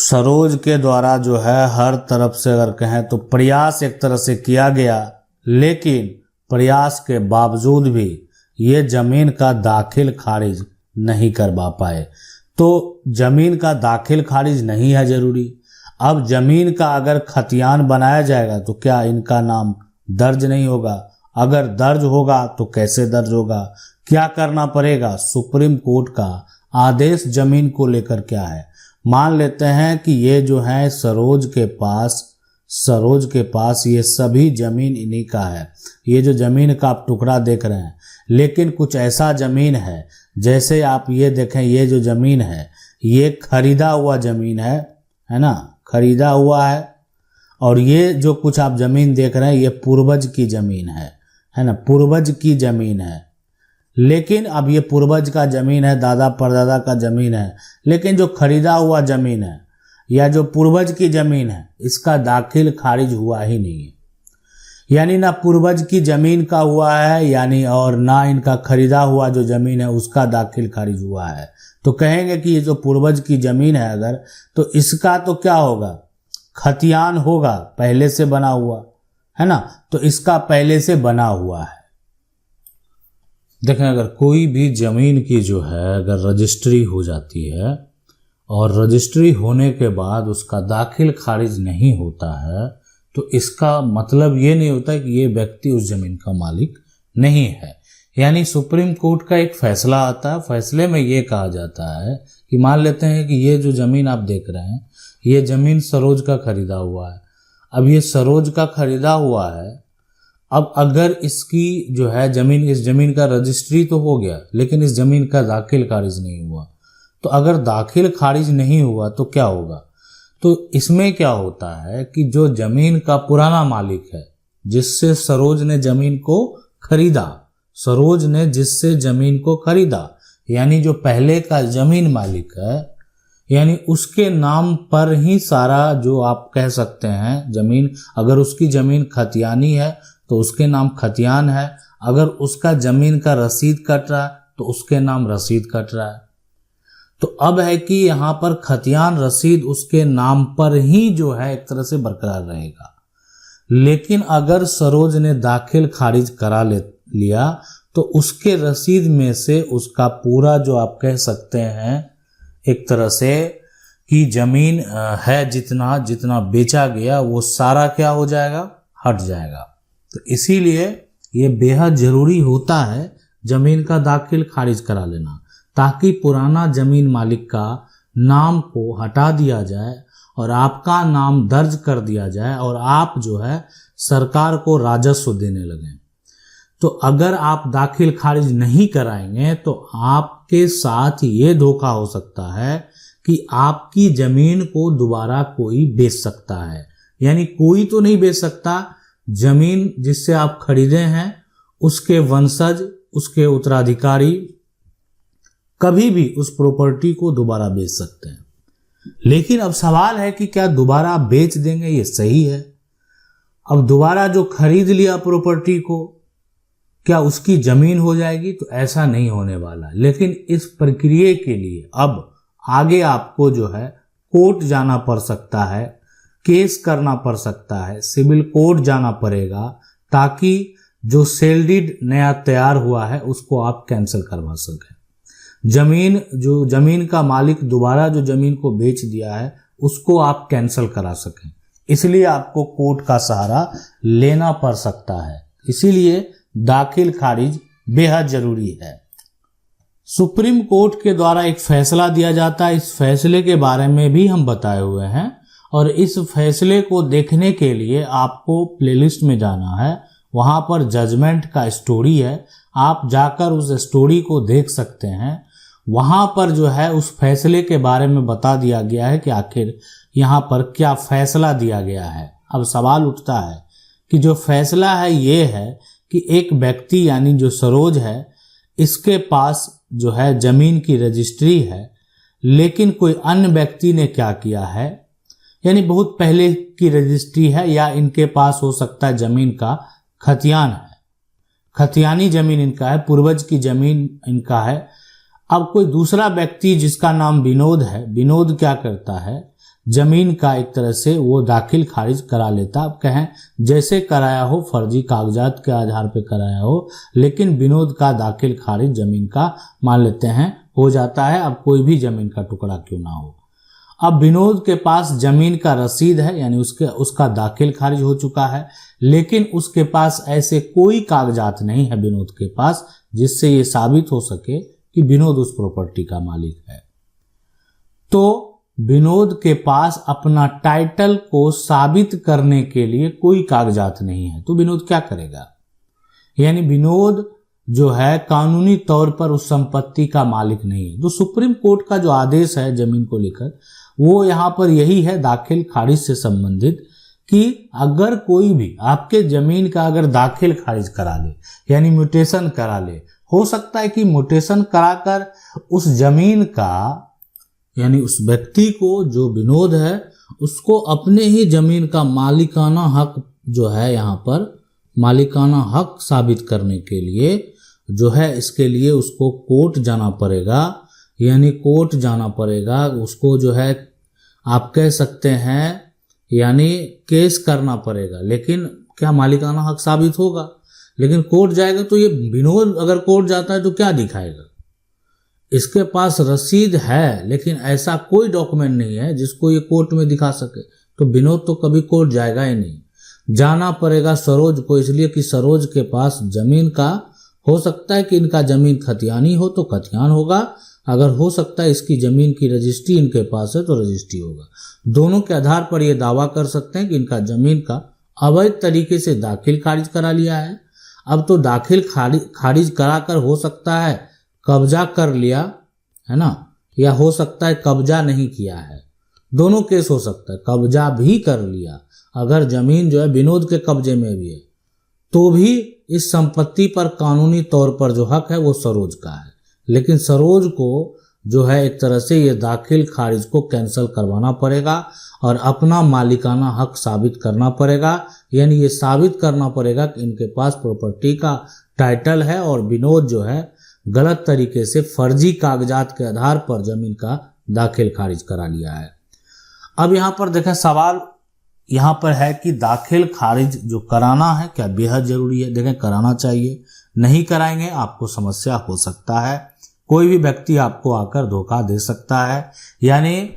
सरोज के द्वारा जो है हर तरफ से अगर कहें तो प्रयास एक तरह से किया गया, लेकिन प्रयास के बावजूद भी ये जमीन का दाखिल खारिज नहीं करवा पाए। तो जमीन का दाखिल खारिज नहीं है जरूरी। अब जमीन का अगर खतियान बनाया जाएगा तो क्या इनका नाम दर्ज नहीं होगा? अगर दर्ज होगा तो कैसे दर्ज होगा? क्या करना पड़ेगा? सुप्रीम कोर्ट का आदेश जमीन को लेकर क्या है? मान लेते हैं कि ये जो है सरोज के पास ये सभी जमीन इन्हीं का है। ये जो जमीन का आप टुकड़ा देख रहे हैं, लेकिन कुछ ऐसा जमीन है, जैसे आप ये देखें, ये जो जमीन है ये खरीदा हुआ जमीन है ना, खरीदा हुआ है। और ये जो कुछ आप जमीन देख रहे हैं ये पूर्वज की जमीन है ना, पूर्वज की जमीन है। लेकिन अब ये पूर्वज का जमीन है, दादा परदादा का जमीन है, लेकिन जो खरीदा हुआ जमीन है या जो पूर्वज की जमीन है इसका दाखिल खारिज हुआ ही नहीं है। यानी ना पूर्वज की जमीन का हुआ है, यानी और ना इनका खरीदा हुआ जो जमीन है उसका दाखिल खारिज हुआ है। तो कहेंगे कि ये जो पूर्वज की जमीन है अगर, तो इसका तो क्या होगा? खतियान होगा, पहले से बना हुआ है ना, तो इसका पहले से बना हुआ है। देखें, अगर कोई भी जमीन की जो है अगर रजिस्ट्री हो जाती है और रजिस्ट्री होने के बाद उसका दाखिल खारिज नहीं होता है, तो इसका मतलब ये नहीं होता कि ये व्यक्ति उस जमीन का मालिक नहीं है। यानी सुप्रीम कोर्ट का एक फैसला आता है, फैसले में ये कहा जाता है कि मान लेते हैं कि ये जो जमीन आप देख रहे हैं ये जमीन सरोज का खरीदा हुआ है। अब ये सरोज का खरीदा हुआ है, अब अगर इसकी जो है जमीन, इस जमीन का रजिस्ट्री तो हो गया लेकिन इस जमीन का दाखिल खारिज नहीं हुआ, तो अगर दाखिल खारिज नहीं हुआ तो क्या होगा? तो इसमें क्या होता है कि जो जमीन का पुराना मालिक है, जिससे सरोज ने जमीन को खरीदा, सरोज ने जिससे जमीन को खरीदा, यानी जो पहले का जमीन मालिक है, यानी उसके नाम पर ही सारा जो आप कह सकते हैं जमीन, अगर उसकी जमीन खतियानी है तो उसके नाम खतियान है, अगर उसका जमीन का रसीद कट रहा है तो उसके नाम रसीद कट रहा है। तो अब है कि यहाँ पर खतियान रसीद उसके नाम पर ही जो है एक तरह से बरकरार रहेगा। लेकिन अगर सरोज ने दाखिल खारिज करा लिया तो उसके रसीद में से उसका पूरा जो आप कह सकते हैं एक तरह से कि जमीन है जितना जितना बेचा गया वो सारा क्या हो जाएगा? हट जाएगा। तो इसीलिए ये बेहद जरूरी होता है जमीन का दाखिल खारिज करा लेना, ताकि पुराना जमीन मालिक का नाम को हटा दिया जाए और आपका नाम दर्ज कर दिया जाए और आप जो है सरकार को राजस्व देने लगें। तो अगर आप दाखिल खारिज नहीं कराएंगे तो आपके साथ ये धोखा हो सकता है कि आपकी जमीन को दोबारा कोई बेच सकता है। यानी कोई तो नहीं बेच सकता, जमीन जिससे आप खरीदे हैं उसके वंशज, उसके उत्तराधिकारी कभी भी उस प्रॉपर्टी को दोबारा बेच सकते हैं। लेकिन अब सवाल है कि क्या दोबारा आप बेच देंगे? ये सही है। अब दोबारा जो खरीद लिया प्रॉपर्टी को, क्या उसकी जमीन हो जाएगी? तो ऐसा नहीं होने वाला। लेकिन इस प्रक्रिया के लिए अब आगे आपको जो है कोर्ट जाना पड़ सकता है, केस करना पड़ सकता है, सिविल कोर्ट जाना पड़ेगा, ताकि जो सेल डीड नया तैयार हुआ है उसको आप कैंसिल करवा सकें। जमीन का मालिक दोबारा जो जमीन को बेच दिया है उसको आप कैंसिल करा सकें। इसलिए आपको कोर्ट का सहारा लेना पड़ सकता है। इसीलिए दाखिल खारिज बेहद जरूरी है। सुप्रीम कोर्ट के द्वारा एक फैसला दिया जाता है, इस फैसले के बारे में भी हम बताए हुए हैं और इस फैसले को देखने के लिए आपको प्लेलिस्ट में जाना है। वहां पर जजमेंट का स्टोरी है, आप जाकर उस स्टोरी को देख सकते हैं। वहां पर जो है उस फैसले के बारे में बता दिया गया है कि आखिर यहाँ पर क्या फैसला दिया गया है। अब सवाल उठता है कि जो फैसला है ये है कि एक व्यक्ति यानी जो सरोज है इसके पास जो है जमीन की रजिस्ट्री है, लेकिन कोई अन्य व्यक्ति ने क्या किया है, यानी बहुत पहले की रजिस्ट्री है या इनके पास हो सकता है जमीन का खतियान है, खतियानी जमीन इनका है, पूर्वज की जमीन इनका है। अब कोई दूसरा व्यक्ति जिसका नाम विनोद है, विनोद क्या करता है, जमीन का एक तरह से वो दाखिल खारिज करा लेता। अब कहें जैसे कराया हो, फर्जी कागजात के आधार पर कराया हो, लेकिन विनोद का दाखिल खारिज जमीन का मान लेते हैं हो जाता है। अब कोई भी जमीन का टुकड़ा क्यों ना हो। अब विनोद के पास जमीन का रसीद है, यानी उसका दाखिल खारिज हो चुका है, लेकिन उसके पास ऐसे कोई कागजात नहीं है विनोद के पास जिससे ये साबित हो सके कि विनोद उस प्रॉपर्टी का मालिक है। तो विनोद के पास अपना टाइटल को साबित करने के लिए कोई कागजात नहीं है, तो विनोद क्या करेगा? यानी विनोद जो है कानूनी तौर पर उस संपत्ति का मालिक नहीं है। तो सुप्रीम कोर्ट का जो आदेश है जमीन को लेकर वो यहाँ पर यही है दाखिल खारिज से संबंधित, कि अगर कोई भी आपके जमीन का अगर दाखिल खारिज करा ले, यानी म्यूटेशन करा ले, हो सकता है कि म्यूटेशन कराकर उस जमीन का, यानी उस व्यक्ति को जो विनोद है उसको अपने ही जमीन का मालिकाना हक जो है यहाँ पर मालिकाना हक साबित करने के लिए जो है, इसके लिए उसको कोर्ट जाना पड़ेगा। यानी कोर्ट जाना पड़ेगा, उसको जो है आप कह सकते हैं यानी केस करना पड़ेगा। लेकिन क्या मालिकाना हक साबित होगा? लेकिन कोर्ट जाएगा तो ये विनोद अगर कोर्ट जाता है तो क्या दिखाएगा? इसके पास रसीद है लेकिन ऐसा कोई डॉक्यूमेंट नहीं है जिसको ये कोर्ट में दिखा सके, तो विनोद तो कभी कोर्ट जाएगा ही नहीं। जाना पड़ेगा सरोज को, इसलिए कि सरोज के पास जमीन का हो सकता है कि इनका जमीन खतियानी हो तो खतियान होगा, अगर हो सकता है इसकी जमीन की रजिस्ट्री इनके पास है तो रजिस्ट्री होगा। दोनों के आधार पर यह दावा कर सकते हैं कि इनका जमीन का अवैध तरीके से दाखिल खारिज करा लिया है। अब तो दाखिल खारिज कराकर हो सकता है कब्जा कर लिया है ना, या हो सकता है कब्जा नहीं किया है, दोनों केस हो सकता है। कब्जा भी कर लिया, अगर जमीन जो है विनोद के कब्जे में भी है तो भी इस संपत्ति पर कानूनी तौर पर जो हक है वो सरोज का है। लेकिन सरोज को जो है एक तरह से ये दाखिल खारिज को कैंसिल करवाना पड़ेगा और अपना मालिकाना हक साबित करना पड़ेगा। यानी ये साबित करना पड़ेगा कि इनके पास प्रॉपर्टी का टाइटल है और विनोद जो है गलत तरीके से फर्जी कागजात के आधार पर जमीन का दाखिल खारिज करा लिया है। अब यहाँ पर देखें सवाल यहाँ पर है कि दाखिल खारिज जो कराना है क्या बेहद जरूरी है? देखें कराना चाहिए, नहीं कराएंगे आपको समस्या हो सकता है। कोई भी व्यक्ति आपको आकर धोखा दे सकता है, यानी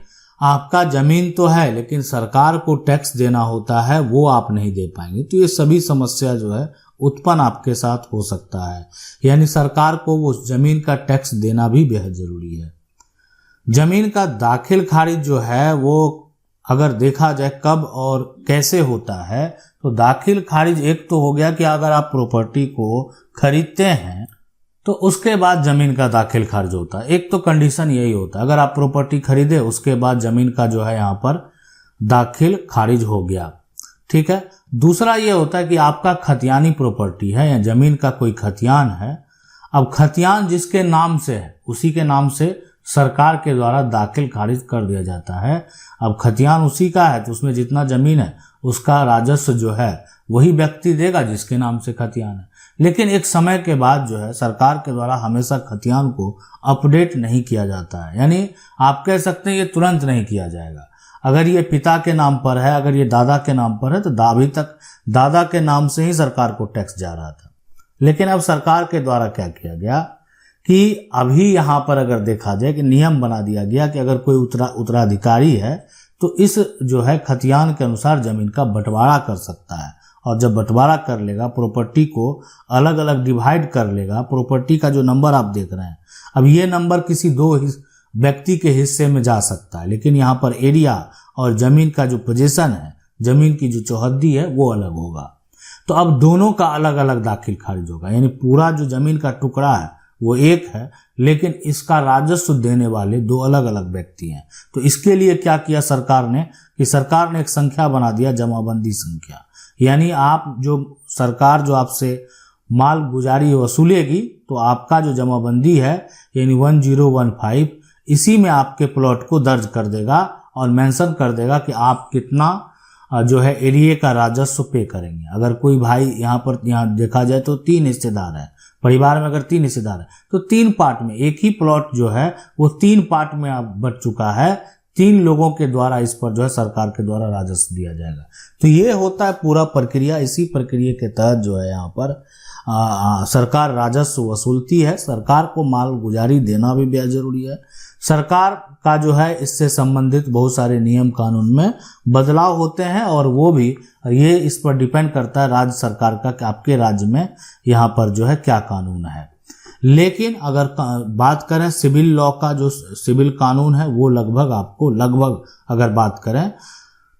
आपका जमीन तो है लेकिन सरकार को टैक्स देना होता है वो आप नहीं दे पाएंगे, तो ये सभी समस्या जो है उत्पन्न आपके साथ हो सकता है। यानी सरकार को वो जमीन का टैक्स देना भी बेहद जरूरी है। जमीन का दाखिल खारिज जो है वो अगर देखा जाए कब और कैसे होता है, तो दाखिल खारिज एक तो हो गया कि अगर आप प्रॉपर्टी को खरीदते हैं तो उसके बाद जमीन का दाखिल खारिज होता है। एक तो कंडीशन यही होता है, अगर आप प्रॉपर्टी खरीदे उसके बाद जमीन का जो है यहाँ पर दाखिल खारिज हो गया, ठीक है। दूसरा ये होता है कि आपका खतियानी प्रॉपर्टी है या जमीन का कोई खतियान है। अब खतियान जिसके नाम से है उसी के नाम से सरकार के द्वारा दाखिल खारिज कर दिया जाता है। अब खतियान उसी का है तो उसमें जितना जमीन है उसका राजस्व जो है वही व्यक्ति देगा जिसके नाम से खतियान है। लेकिन एक समय के बाद जो है सरकार के द्वारा हमेशा खतियान को अपडेट नहीं किया जाता है, यानी आप कह सकते हैं ये तुरंत नहीं किया जाएगा। अगर ये पिता के नाम पर है, अगर ये दादा के नाम पर है तो अभी तक दादा के नाम से ही सरकार को टैक्स जा रहा था। लेकिन अब सरकार के द्वारा क्या किया गया कि अभी यहाँ पर अगर देखा जाए कि नियम बना दिया गया कि अगर कोई उत्तराधिकारी है तो इस जो है खतियान के अनुसार जमीन का बंटवारा कर सकता है, और जब बंटवारा कर लेगा प्रॉपर्टी को अलग अलग डिवाइड कर लेगा। प्रॉपर्टी का जो नंबर आप देख रहे हैं, अब ये नंबर किसी दो व्यक्ति के हिस्से में जा सकता है, लेकिन यहाँ पर एरिया और जमीन का जो पोजीशन है, जमीन की जो चौहद्दी है वो अलग होगा। तो अब दोनों का अलग अलग दाखिल खारिज होगा, यानी पूरा जो जमीन का टुकड़ा है वो एक है लेकिन इसका राजस्व देने वाले दो अलग अलग व्यक्ति हैं। तो इसके लिए क्या किया सरकार ने कि सरकार ने एक संख्या बना दिया, जमाबंदी संख्या। यानी आप जो सरकार जो आपसे माल गुजारी वसूलेगी तो आपका जो जमाबंदी है यानी 1015 इसी में आपके प्लॉट को दर्ज कर देगा और मेंशन कर देगा कि आप कितना जो है एरिया का राजस्व पे करेंगे। अगर कोई भाई यहाँ देखा जाए तो 3 हिस्सेदार है, परिवार में अगर 3 हिस्सेदार है तो 3 पार्ट में एक ही प्लॉट जो है वो 3 पार्ट में अब बट चुका है। 3 लोगों के द्वारा इस पर जो है सरकार के द्वारा राजस्व दिया जाएगा। तो ये होता है पूरा प्रक्रिया। इसी प्रक्रिया के तहत जो है यहाँ पर सरकार राजस्व वसूलती है। सरकार को माल गुजारी देना भी बेहद जरूरी है। सरकार का जो है इससे संबंधित बहुत सारे नियम कानून में बदलाव होते हैं और वो भी ये इस पर डिपेंड करता है राज्य सरकार का कि आपके राज्य में यहाँ पर जो है क्या कानून है। लेकिन अगर बात करें सिविल लॉ का, जो सिविल कानून है वो लगभग अगर बात करें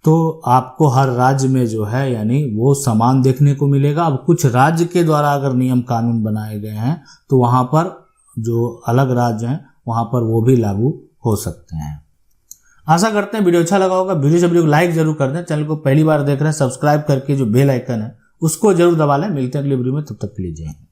तो आपको हर राज्य में जो है यानी वो समान देखने को मिलेगा। अब कुछ राज्य के द्वारा अगर नियम कानून बनाए गए हैं तो वहाँ पर जो अलग राज्य हैं वहाँ पर वो भी लागू हो सकते हैं। आशा करते हैं वीडियो अच्छा लगा होगा। वीडियो को लाइक जरूर कर दें। चैनल को पहली बार देख रहे हैं सब्सक्राइब करके जो बेल आइकन है उसको जरूर दबा लें। मिलते हैं अगली वीडियो में, तब तक के लिए जय हिंद।